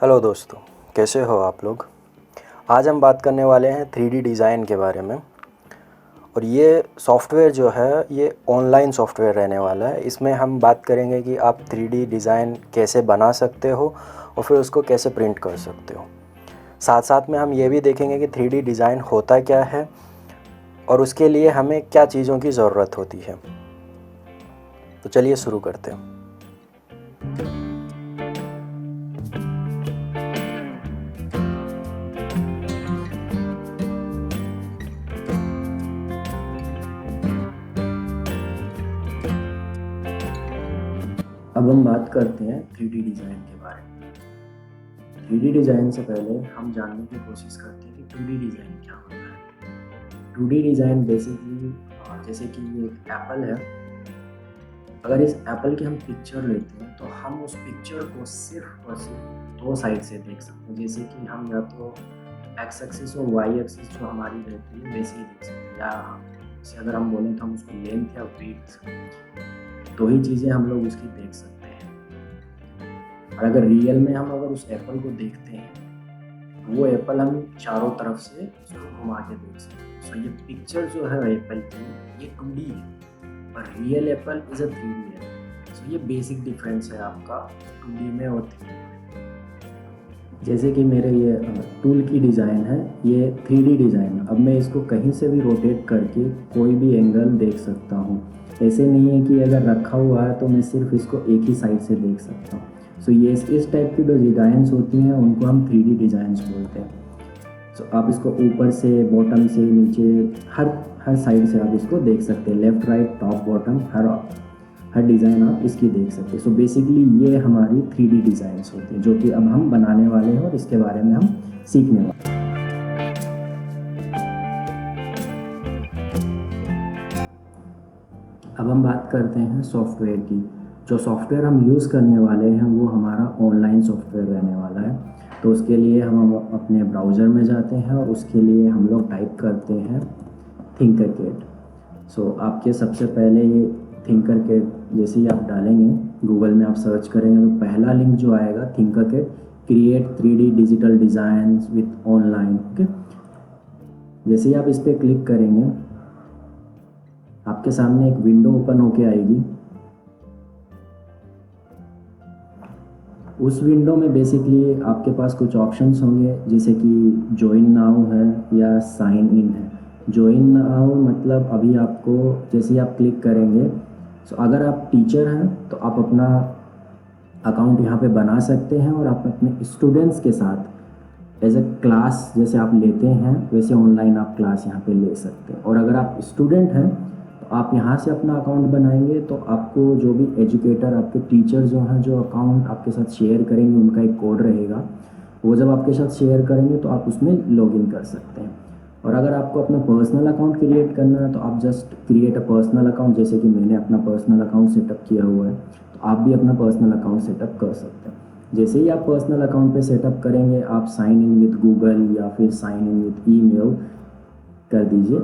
Hello दोस्तों, कैसे हो आप लोग। आज हम बात करने वाले हैं 3D डिज़ाइन के बारे में। और ये सॉफ्टवेयर जो है ये ऑनलाइन सॉफ्टवेयर रहने वाला है। इसमें हम बात करेंगे कि आप 3D डिज़ाइन कैसे बना सकते हो और फिर उसको कैसे प्रिंट कर सकते हो। साथ साथ में हम ये भी देखेंगे कि 3D डिज़ाइन होता क्या है और उसके लिए हमें क्या चीज़ों की ज़रूरत होती है। तो चलिए शुरू करते हैं। अब हम बात करते हैं 3D डिज़ाइन के बारे में। 3D डिज़ाइन से पहले हम जानने की कोशिश करते हैं कि 2D डिज़ाइन क्या होता है। 2D डिज़ाइन बेसिकली जैसे कि ये एक एप्पल है। अगर इस एप्पल की हम पिक्चर लेते हैं तो हम उस पिक्चर को सिर्फ और सिर्फ दो साइड से देख सकते हैं। जैसे कि हम या तो एक्स एक्सिस और वाई एक्सिस जो हमारी रहती है वैसे ही देख सकते हैं, या जैसे अगर हम बोलें तो हम उसको लेंथ या ब्रेथ, दो ही चीज़ें हम लोग उसकी देख सकते हैं। और अगर रियल में हम अगर उस एप्पल को देखते हैं तो वो एप्पल हम चारों तरफ से उसको घुमा के देख सकते हैं। सो ये पिक्चर जो है एप्पल की ये 2D है और real Apple is a 3D है। सो ये बेसिक डिफरेंस है आपका 2D में और 3D में। जैसे कि मेरे ये टूल की डिज़ाइन है, ये 3D डिज़ाइन। अब मैं इसको कहीं से भी रोटेट करके कोई भी एंगल देख सकता हूँ। ऐसे नहीं है कि अगर रखा हुआ है तो मैं सिर्फ इसको एक ही साइड से देख सकता हूँ। सो ये इस टाइप की जो डिज़ाइंस होती हैं उनको हम 3D डिज़ाइंस बोलते हैं। सो आप इसको ऊपर से, बॉटम से, नीचे, हर साइड से आप इसको देख सकते हैं। लेफ़्ट, राइट, टॉप, बॉटम, हर डिज़ाइन आप इसकी देख सकते हैं। सो बेसिकली ये हमारी 3D डिज़ाइंस होती हैं जो कि अब हम बनाने वाले हैं और इसके बारे में हम सीखने वाले हैं। अब हम बात करते हैं सॉफ्टवेयर की। जो सॉफ्टवेयर हम यूज़ करने वाले हैं वो हमारा ऑनलाइन सॉफ्टवेयर रहने वाला है। तो उसके लिए हम अपने ब्राउज़र में जाते हैं और उसके लिए हम लोग टाइप करते हैं थिंकरकैड। सो आपके सबसे पहले ये थिंकरकैड जैसे ही आप डालेंगे, गूगल में आप सर्च करेंगे तो पहला लिंक जो आएगा Tinkercad create 3D digital design with online. Okay, जैसे ही आप इस पर क्लिक करेंगे आपके सामने एक विंडो ओपन होके आएगी। उस विंडो में बेसिकली आपके पास कुछ ऑप्शंस होंगे जैसे कि ज्वाइन नाउ है या साइन इन है। ज्वाइन नाउ मतलब अभी आपको जैसे ही आप क्लिक करेंगे, सो अगर आप टीचर हैं तो आप अपना अकाउंट यहाँ पे बना सकते हैं और आप अपने स्टूडेंट्स के साथ एज ए क्लास जैसे आप लेते हैं वैसे ऑनलाइन आप क्लास यहाँ पे ले सकते हैं। और अगर आप स्टूडेंट हैं तो आप यहाँ से अपना अकाउंट बनाएंगे तो आपको जो भी एजुकेटर, आपके टीचर जो हैं, जो अकाउंट आपके साथ शेयर करेंगे उनका एक कोड रहेगा। वो जब आपके साथ शेयर करेंगे तो आप उसमें लॉगिन कर सकते हैं। और अगर आपको अपना पर्सनल अकाउंट क्रिएट करना है तो आप just create a personal account, जैसे कि मैंने अपना पर्सनल अकाउंट सेटअप किया हुआ है तो आप भी अपना पर्सनल अकाउंट सेटअप कर सकते हैं। जैसे ही आप पर्सनल अकाउंट पे सेटअप करेंगे आप साइन इन विद गूगल या फिर साइन इन विद ईमेल कर दीजिए।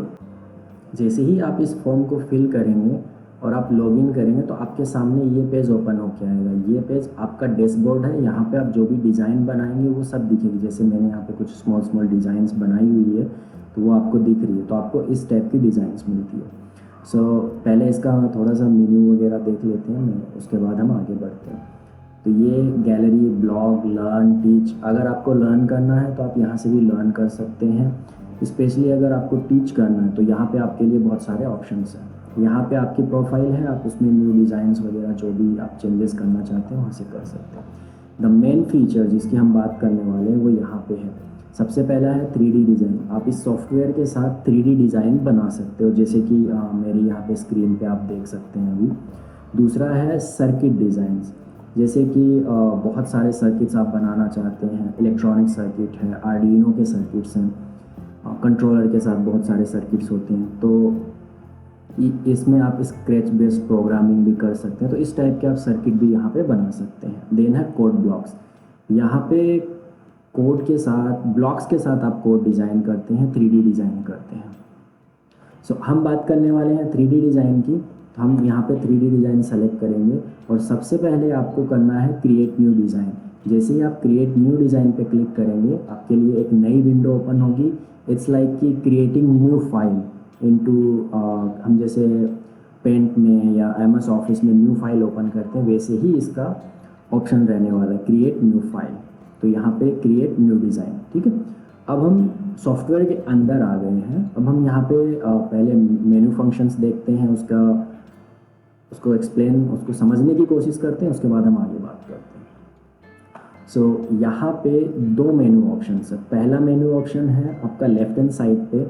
जैसे ही आप इस फॉर्म को फिल करेंगे और आप लॉगिन करेंगे तो आपके सामने ये पेज ओपन होकर आएगा। ये पेज आपका डैशबोर्ड है। यहाँ पे आप जो भी डिज़ाइन बनाएंगे वो सब दिखेगी। जैसे मैंने यहाँ पे कुछ स्मॉल डिज़ाइंस बनाई हुई है तो वो आपको दिख रही है। तो आपको इस टाइप की डिज़ाइंस मिलती है। सो पहले इसका थोड़ा सा मेन्यू वगैरह देख लेते हैं मैं, उसके बाद हम आगे बढ़ते हैं। तो ये गैलरी, ब्लॉग, लर्न, टीच, अगर आपको लर्न करना है तो आप यहाँ से भी लर्न कर सकते हैं। स्पेशली अगर आपको टीच करना है तो यहाँ पे आपके लिए बहुत सारे ऑप्शंस हैं। यहाँ पे आपकी प्रोफाइल है, आप उसमें न्यू डिज़ाइंस वगैरह जो भी आप चेंजेस करना चाहते हैं वहाँ से कर सकते हैं। द मेन फीचर जिसकी हम बात करने वाले हैं वो यहाँ पे है। सबसे पहला है 3D डिज़ाइन। आप इस सॉफ्टवेयर के साथ 3D डिज़ाइन बना सकते हो, जैसे कि मेरी यहाँ पे स्क्रीन पे आप देख सकते हैं अभी। दूसरा है सर्किट डिज़ाइंस, जैसे कि बहुत सारे सर्किट्स आप बनाना चाहते हैं। इलेक्ट्रॉनिक सर्किट है, आर्डिनो के सर्किट्स हैं, कंट्रोलर के साथ बहुत सारे सर्किट्स होते हैं। तो इसमें आप स्क्रैच बेस्ड प्रोग्रामिंग भी कर सकते हैं। तो इस टाइप के आप सर्किट भी यहाँ पे बना सकते हैं। देन है कोड ब्लॉक्स। यहाँ पे कोड के साथ, ब्लॉक्स के साथ आप कोड डिज़ाइन करते हैं, 3D डिज़ाइन करते हैं। सो हम बात करने वाले हैं 3D डिज़ाइन की। तो हम यहाँ पे 3D डिज़ाइन सेलेक्ट करेंगे और सबसे पहले आपको करना है क्रिएट न्यू डिज़ाइन। जैसे ही आप क्रिएट न्यू डिज़ाइन पे क्लिक करेंगे आपके लिए एक नई विंडो ओपन होगी। इट्स लाइक कि क्रिएटिंग न्यू फाइल इनटू, हम जैसे पेंट में या एमएस ऑफिस में न्यू फाइल ओपन करते हैं, वैसे ही इसका ऑप्शन रहने वाला है क्रिएट न्यू फाइल। तो यहाँ पे क्रिएट न्यू डिज़ाइन, ठीक है। अब हम सॉफ्टवेयर के अंदर आ गए हैं। अब हम यहाँ पे पहले मेन्यू फंक्शंस देखते हैं, उसको एक्सप्लेन, उसको समझने की कोशिश करते हैं, उसके बाद हम आगे बात करते हैं। यहाँ पे दो मेन्यू ऑप्शन है। पहला मेन्यू ऑप्शन है आपका लेफ्ट हैंड साइड पे।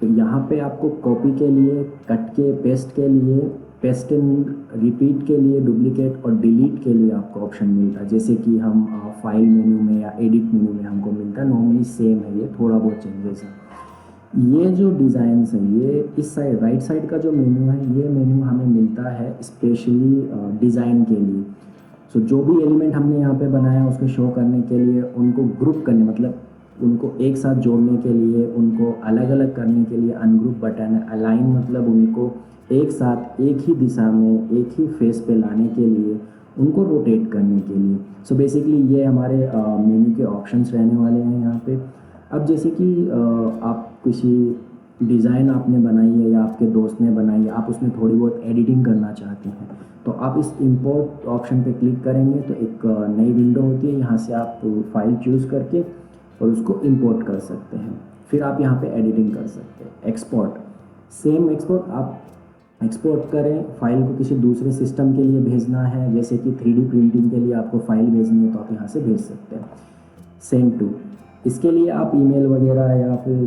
तो यहाँ पे आपको कॉपी के लिए, कट के पेस्ट के लिए, पेस्ट एंड रिपीट के लिए, डुप्लीकेट और डिलीट के लिए आपको ऑप्शन मिलता है। जैसे कि हम फाइल मेन्यू में या एडिट मेन्यू में हमको मिलता है, नॉर्मली सेम है, ये थोड़ा बहुत चेंजेस है। ये जो डिज़ाइंस हैं, ये इस साइड राइट साइड का जो मेन्यू है, ये मेन्यू हमें मिलता है स्पेशली डिज़ाइन के लिए। जो भी एलिमेंट हमने यहाँ पे बनाया उसको शो करने के लिए, उनको ग्रुप करने, मतलब उनको एक साथ जोड़ने के लिए, उनको अलग अलग करने के लिए अनग्रुप बटन है। अलाइन मतलब उनको एक साथ एक ही दिशा में एक ही फेस पे लाने के लिए, उनको रोटेट करने के लिए। बेसिकली ये हमारे मेन्यू के ऑप्शंस रहने वाले हैं यहाँ पे। अब जैसे कि आप किसी डिज़ाइन आपने बनाई है या आपके दोस्त ने बनाई है, आप उसमें थोड़ी बहुत एडिटिंग करना चाहते हैं, तो आप इस इंपोर्ट ऑप्शन पे क्लिक करेंगे तो एक नई विंडो होती है। यहाँ से आप फाइल चूज़ करके और उसको इंपोर्ट कर सकते हैं। फिर आप यहाँ पे एडिटिंग कर सकते हैं। एक्सपोर्ट, सेम एक्सपोर्ट आप एक्सपोर्ट करें, फाइल को किसी दूसरे सिस्टम के लिए भेजना है, जैसे कि 3D प्रिंटिंग के लिए आपको फाइल भेजनी है तो आप यहाँ से भेज सकते हैं। सेंड टू, इसके लिए आप ईमेल वगैरह या फिर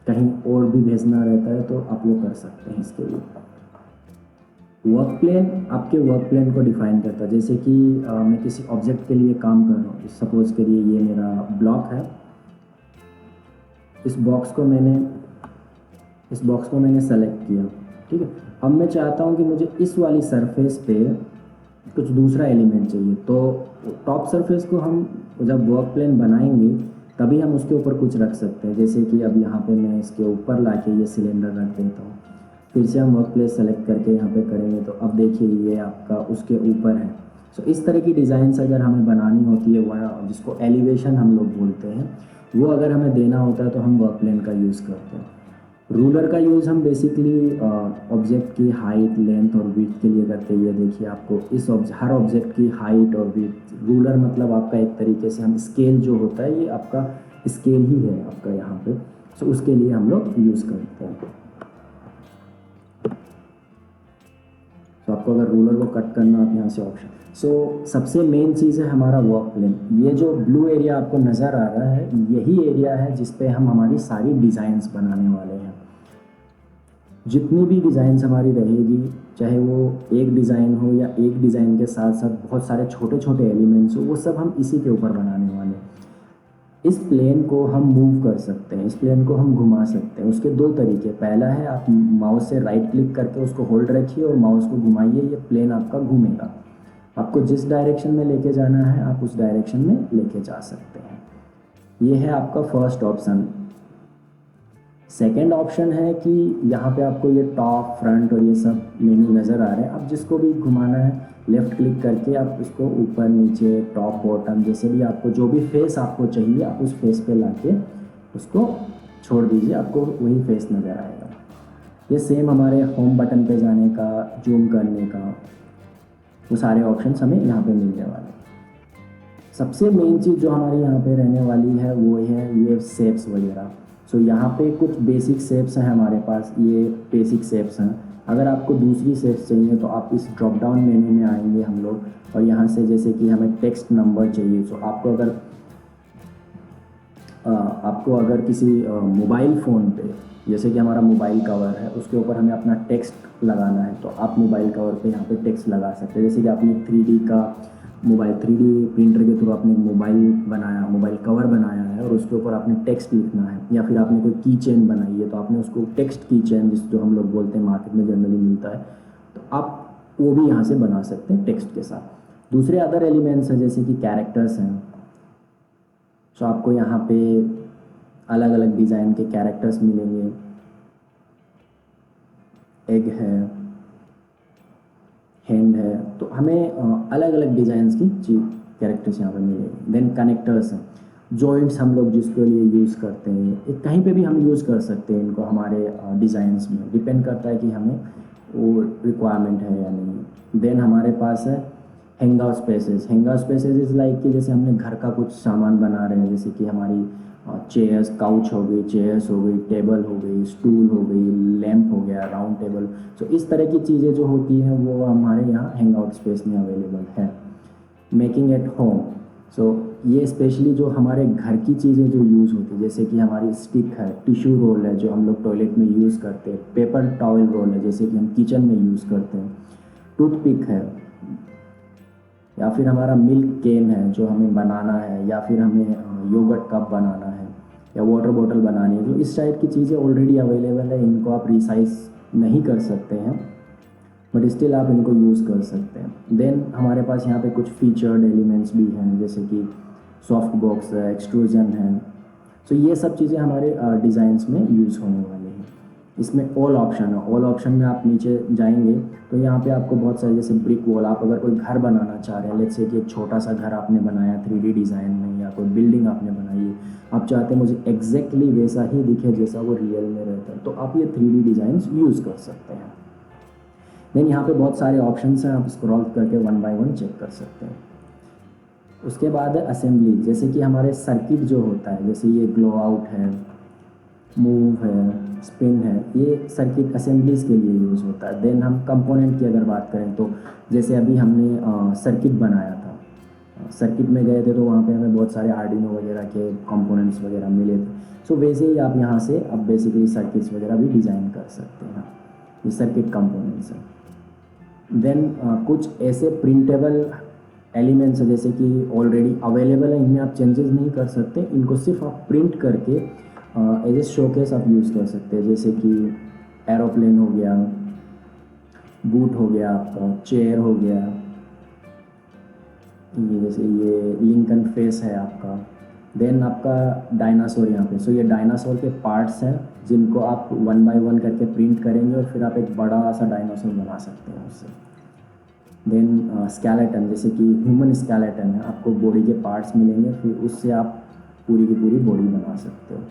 कहीं और भी भेजना रहता है तो आप वो कर सकते हैं। इसके लिए वर्क प्लेन आपके वर्क प्लेन को डिफाइन करता है। जैसे कि मैं किसी ऑब्जेक्ट के लिए काम कर रहा हूँ, सपोज करिए ये मेरा ब्लॉक है। इस बॉक्स को मैंने सेलेक्ट किया, ठीक है। अब मैं चाहता हूँ कि मुझे इस वाली सरफेस पे कुछ दूसरा एलिमेंट चाहिए, तो टॉप सरफेस को हम जब वर्क प्लेन बनाएंगे तभी हम उसके ऊपर कुछ रख सकते हैं। जैसे कि अब यहाँ पे मैं इसके ऊपर लाके ये सिलेंडर रख देता हूँ। फिर से हम वर्क प्लेस सेलेक्ट करके यहाँ पे करेंगे तो अब देखिए ये आपका उसके ऊपर है। इस तरह की डिज़ाइंस अगर हमें बनानी होती है, वह जिसको एलिवेशन हम लोग बोलते हैं, वो अगर हमें देना होता है तो हम वर्क प्लेन का यूज़ करते हैं। रूलर का यूज़ हम बेसिकली ऑब्जेक्ट की हाइट, लेंथ और विड्थ के लिए करते हैं। ये देखिए आपको इस हर ऑब्जेक्ट की हाइट और विड्थ, रूलर मतलब आपका एक तरीके से हम स्केल जो होता है, ये आपका स्केल ही है आपका यहाँ पे। उसके लिए हम लोग यूज़ करते हैं। आपको अगर रूलर को कट करना, आप यहाँ से ऑप्शन। सबसे मेन चीज़ है हमारा वर्क प्लेन। ये जो ब्लू एरिया आपको नज़र आ रहा है, यही एरिया है जिस पे हम हमारी सारी डिज़ाइंस बनाने वाले हैं। जितनी भी डिज़ाइंस हमारी रहेगी, चाहे वो एक डिज़ाइन हो या एक डिज़ाइन के साथ साथ बहुत सारे छोटे छोटे एलिमेंट्स हो, वो सब हम इसी के ऊपर बनाने वाले हैं। इस प्लेन को हम मूव कर सकते हैं, इस प्लेन को हम घुमा सकते हैं। उसके दो तरीके, पहला है आप माउस से राइट क्लिक करके उसको होल्ड रखिए और माउस को घुमाइए, ये प्लेन आपका घूमेगा। आपको जिस डायरेक्शन में लेके जाना है आप उस डायरेक्शन में लेके जा सकते हैं। ये है आपका फर्स्ट ऑप्शन। सेकेंड ऑप्शन है कि यहाँ पे आपको ये टॉप, फ्रंट और ये सब मेन्यू नज़र आ रहे हैं। आप जिसको भी घुमाना है लेफ़्ट क्लिक करके आप इसको ऊपर नीचे, टॉप, बॉटम, जैसे भी आपको जो भी फेस आपको चाहिए आप उस फेस पे लाके उसको छोड़ दीजिए, आपको वही फेस नज़र आएगा। ये सेम हमारे होम बटन पे जाने का, जूम करने का, वो सारे ऑप्शंस हमें यहाँ पे मिलने वाले हैं। सबसे मेन चीज़ जो हमारी यहाँ पे रहने वाली है वो है ये शेप्स वगैरह। यहाँ पे कुछ बेसिक शेप्स हैं हमारे पास, ये बेसिक शेप्स हैं। अगर आपको दूसरी शेप्स चाहिए तो आप इस ड्रॉप डाउन मेन्यू में आएंगे हम लोग, और यहाँ से जैसे कि हमें टेक्स्ट नंबर चाहिए, आपको अगर किसी मोबाइल फ़ोन पे, जैसे कि हमारा मोबाइल कवर है, उसके ऊपर हमें अपना टेक्स्ट लगाना है तो आप मोबाइल कवर पे यहाँ पे टेक्स्ट लगा सकते हैं। जैसे कि आपने 3D का मोबाइल, 3D प्रिंटर के थ्रू आपने मोबाइल बनाया, मोबाइल कवर बनाया है और उसके ऊपर आपने टेक्स्ट लिखना है, या फिर आपने कोई की चेन बनाई है तो आपने उसको टेक्स्ट की चेन, जो हम लोग बोलते हैं, मार्केट में जनरली मिलता है, तो आप वो भी यहाँ से बना सकते हैं टेक्स्ट के साथ। दूसरे अदर एलिमेंट्स हैं जैसे कि कैरेक्टर्स हैं। आपको यहाँ पे अलग अलग डिज़ाइन के कैरेक्टर्स मिलेंगे। एग है, हैंड है, तो हमें अलग अलग डिज़ाइंस की कैरेक्टर्स यहाँ पे मिलेंगे। देन कनेक्टर्स हैं, जॉइंट्स हम लोग जिसके लिए यूज़ करते हैं, एक कहीं पे भी हम यूज़ कर सकते हैं इनको हमारे डिज़ाइंस में, डिपेंड करता है कि हमें वो रिक्वायरमेंट है या नहीं। देन हमारे पास है hang out spaces. Hang out spaces is like कि जैसे हमने घर का कुछ सामान बना रहे हैं, जैसे कि हमारी चेयर्स, काउच हो गई, चेयर्स हो गई, टेबल हो गई, स्टूल हो गई, लैंप हो गया, राउंड टेबल। सो इस तरह की चीज़ें जो होती हैं वो हमारे यहाँ हैंग आउट स्पेस में अवेलेबल है। मेकिंग एट होम, सो ये स्पेशली जो हमारे घर की चीज़ें जो यूज़ होती है, जैसे कि हमारी स्टिक है, टिश्यू रोल है जो हम लोग टॉयलेट में यूज़ करते हैं, पेपर टॉवल रोल है जैसे कि हम किचन में यूज़ करते हैं, टूथपिक है, या फिर हमारा मिल्क केन है जो हमें बनाना है, या फिर हमें योगर्ट कप बनाना है या वाटर बॉटल बनानी है। जो इस टाइप की चीज़ें ऑलरेडी अवेलेबल है, इनको आप रिसाइज नहीं कर सकते हैं बट स्टिल आप इनको यूज़ कर सकते हैं। देन हमारे पास यहाँ पे कुछ फीचर्ड एलिमेंट्स भी हैं जैसे कि सॉफ्ट बॉक्स है, एक्सट्रूजन है। सो ये सब चीज़ें हमारे डिज़ाइंस में यूज़ होने वाली हैं। इसमें ऑल ऑप्शन है, ऑल ऑप्शन में आप नीचे जाएंगे तो यहाँ पे आपको बहुत सारे, जैसे ब्रिक वॉल, आप अगर कोई घर बनाना चाह रहे हैं, लेट्स से कि एक छोटा सा घर आपने बनाया 3D डिज़ाइन में, या कोई बिल्डिंग आपने बनाई है, आप चाहते हैं मुझे एग्जैक्टली वैसा ही दिखे जैसा वो रियल में रहता है, तो आप ये 3D डिज़ाइंस यूज़ कर सकते हैं। देन यहाँ पे बहुत सारे ऑप्शंस हैं, आप स्क्रॉल करके 1 बाय 1 चेक कर सकते हैं। उसके बाद है असेंबली, जैसे कि हमारे सर्किट जो होता है, जैसे ये ग्लो आउट है, मूव है, स्पिन है, ये सर्किट असेंबलीज के लिए यूज़ होता है। देन हम कंपोनेंट की अगर बात करें तो जैसे अभी हमने सर्किट बनाया था, सर्किट में गए थे तो वहाँ पे हमें बहुत सारे आर्डिनो वगैरह के कंपोनेंट्स वगैरह मिले थे। सो वैसे ही आप यहाँ से अब बेसिकली सर्किट्स वगैरह भी डिज़ाइन कर सकते हैं, ये सर्किट कंपोनेंट्स हैं। देन कुछ ऐसे प्रिंटेबल एलिमेंट्स हैं जैसे कि ऑलरेडी अवेलेबल है, इनमें आप चेंजेस नहीं कर सकते, इनको सिर्फ आप प्रिंट करके एज ए शोकेस आप यूज़ कर सकते हैं, जैसे कि एरोप्लेन हो गया, बूट हो गया आपका, चेयर हो गया, ये जैसे ये लिंकन फेस है आपका। देन आपका डायनासोर यहाँ पे, सो ये डायनासोर के पार्ट्स हैं जिनको आप 1 बाय 1 करके प्रिंट करेंगे और फिर आप एक बड़ा सा डायनासोर बना सकते हैं उससे। देन स्केलेटन, जैसे कि ह्यूमन स्केलेटन है, आपको बॉडी के पार्ट्स मिलेंगे, फिर उससे आप पूरी की पूरी बॉडी बना सकते हो।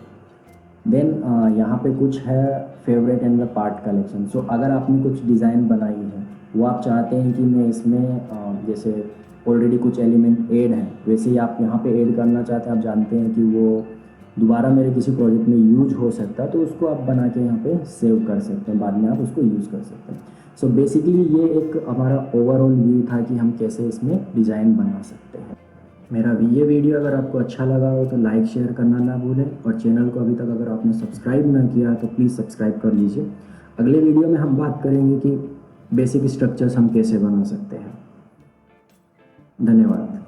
देन यहाँ पे कुछ है favourite and the part collection. So अगर आपने कुछ डिज़ाइन बनाई है, वो आप चाहते हैं कि मैं इसमें जैसे ऑलरेडी कुछ एलिमेंट ऐड हैं, वैसे ही आप यहाँ पे ऐड करना चाहते हैं, आप जानते हैं कि वो दोबारा मेरे किसी प्रोजेक्ट में यूज हो सकता है, तो उसको आप बना के यहाँ पे सेव कर सकते हैं, बाद में आप उसको यूज़ कर सकते हैं। सो बेसिकली ये एक हमारा ओवरऑल व्यू था कि हम कैसे इसमें डिज़ाइन बना सकते हैं। मेरा ये वीडियो अगर आपको अच्छा लगा हो तो लाइक शेयर करना ना भूलें, और चैनल को अभी तक अगर आपने सब्सक्राइब ना किया तो प्लीज़ सब्सक्राइब कर लीजिए। अगले वीडियो में हम बात करेंगे कि बेसिक स्ट्रक्चर्स हम कैसे बना सकते हैं। धन्यवाद।